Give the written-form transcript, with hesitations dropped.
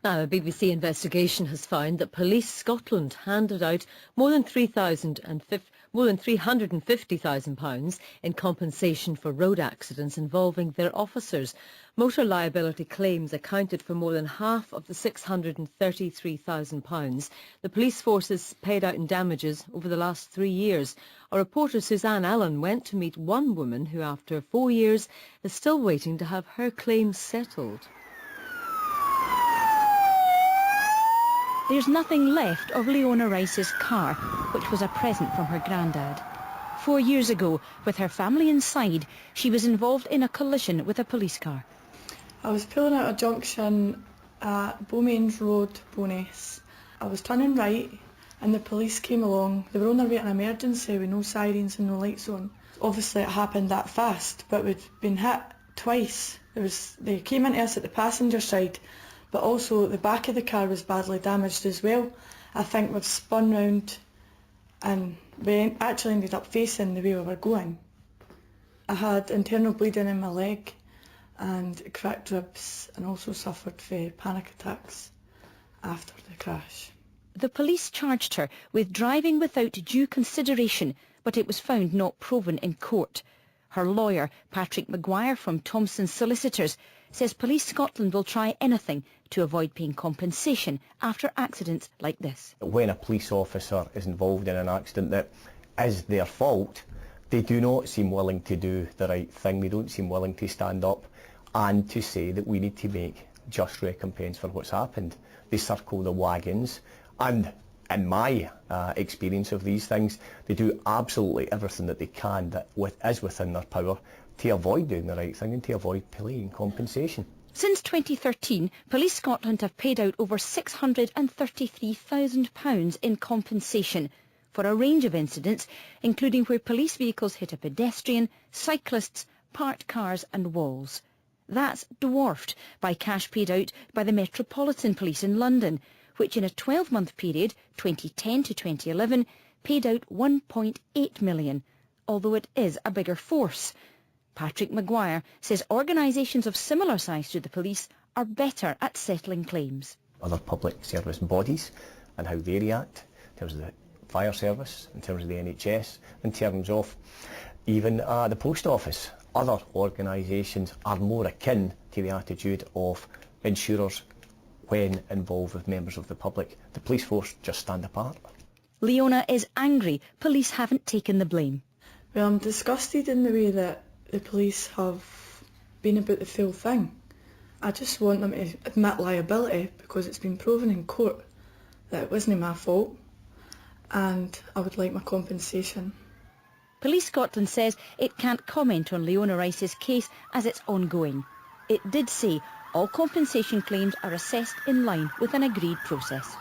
Now, a BBC investigation has found that Police Scotland handed out more than £350,000 in compensation for road accidents involving their officers. Motor liability claims accounted for more than half of the £633,000 the police forces paid out in damages over the last 3 years. Our reporter Suzanne Allen went to meet one woman who, after 4 years, is still waiting to have her claims settled. There's nothing left of Leona Rice's car, which was a present from her granddad. 4 years ago, with her family inside, she was involved in a collision with a police car. I was pulling out a junction at Beaumains Road, Bowness. I was turning right and the police came along. They were on their way to an emergency with no sirens and no lights on. Obviously it happened that fast, but we'd been hit twice. They came into us at the passenger side, but also the back of the car was badly damaged as well. I think we've spun round and we actually ended up facing the way we were going. I had internal bleeding in my leg and cracked ribs and also suffered panic attacks after the crash. The police charged her with driving without due consideration, but it was found not proven in court. Her lawyer, Patrick McGuire from Thompson Solicitors, says Police Scotland will try anything to avoid paying compensation after accidents like this. When a police officer is involved in an accident that is their fault, they do not seem willing to do the right thing. They don't seem willing to stand up and to say that we need to make just recompense for what's happened. They circle the wagons, and in my experience of these things, they do absolutely everything that they can that is within their power to avoid doing the right thing and to avoid paying compensation. Since 2013, Police Scotland have paid out over £633,000 in compensation for a range of incidents, including where police vehicles hit a pedestrian, cyclists, parked cars and walls. That's dwarfed by cash paid out by the Metropolitan Police in London, which in a 12-month period, 2010 to 2011, paid out £1.8 million, although it is a bigger force. Patrick McGuire says organisations of similar size to the police are better at settling claims. Other public service bodies and how they react in terms of the fire service, in terms of the NHS, in terms of even the post office. Other organisations are more akin to the attitude of insurers when involved with members of the public. The police force just stand apart. Leona is angry police haven't taken the blame. Well, I'm disgusted in the way that the police have been about the full thing. I just want them to admit liability because it's been proven in court that it wasn't my fault, and I would like my compensation. Police Scotland says it can't comment on Leona Rice's case as it's ongoing. It did say all compensation claims are assessed in line with an agreed process.